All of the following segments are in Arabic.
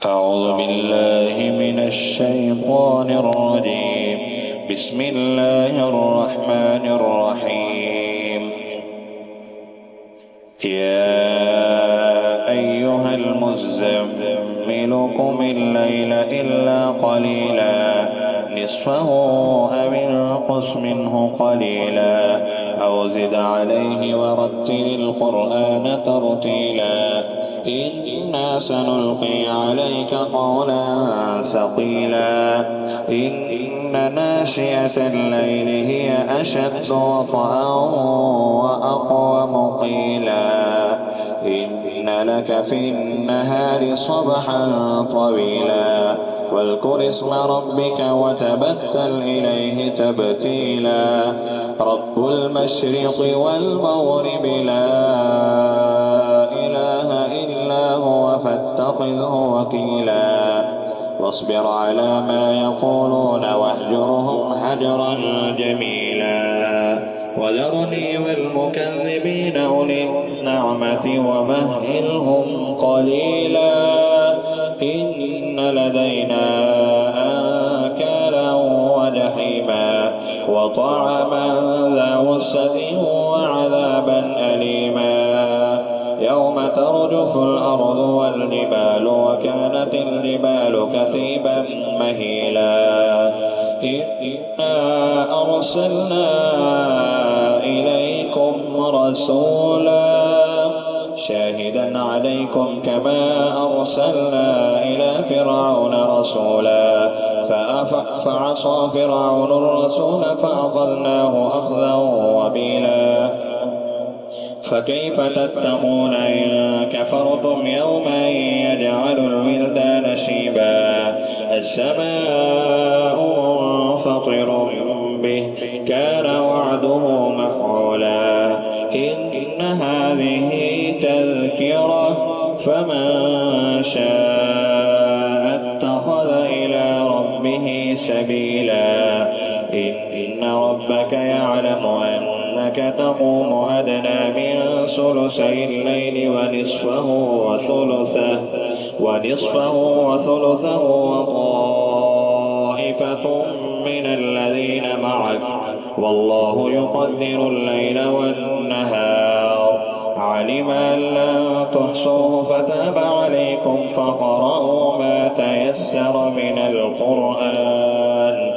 أعوذ بالله من الشيطان الرجيم. بسم الله الرحمن الرحيم. يا أيها المزمل قم الليل إلا قليلا نصفه أو انقص منه قليلا أو زد عليه ورتل القرآن ترتيلا إنا سنلقي عليك قولا ثقيلا إن ناشئة الليل هي أشد وطئا وأقوم قيلا إن لك في النهار صبحا طويلا واذكر اسم ربك وتبتل إليه تبتيلا رب المشرق والمغرب لا إله إلا هو فاتخذه وكيلا واصبر على ما يقولون واهجرهم هجرا جميلا وذرني والمكذبين أولي النعمة ومهلهم قليلا إن لدينا أنكالا وجحيما وطعما ذا غصة وعذابا أليما يوم ترجف الأرض والجبال وكانت الجبال كثيبا مهيلا إنا أرسلنا إليكم رسولا شاهدا عليكم كما أرسلنا إلى فرعون رسولا فعصى فرعون الرسول فأخذناه أخذا وبيلا فكيف تتقون إن كفرتم يوما يجعل الولدان شيبا السماء منفطر به كان وعده مفعولا إن هذه تذكرة فمن شاء اتخذ إلى ربه سبيلا إن ربك يعلم أنك تقوم أدنى من ثلثي الليل ونصفه وثلثه وطائفة من الذين معك والله يقدر الليل والنهار علم أن لن تحصوه فتاب عليكم فقرأوا ما تيسر من القرآن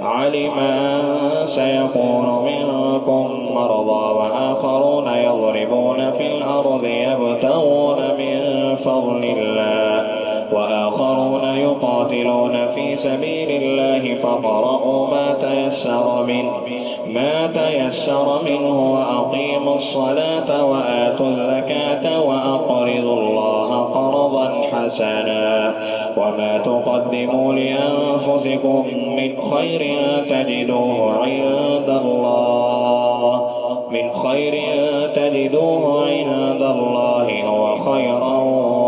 علم أن سيكون منكم مرضى وآخرون يضربون في الأرض يبتغون من فضل الله وآخرون يقاتلون في سبيل الله فقرأوا ما تيسر منه وأقيموا الصلاة وآتوا الزكاة وأقرضوا الله قرضا حسنا وما تقدموا لأنفسكم من خير تجدوه عند الله هو خيرا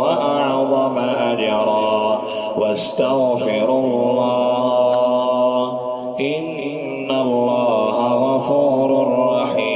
وأعظم أجرا واستغفروا الله إن الله غفور رحيم.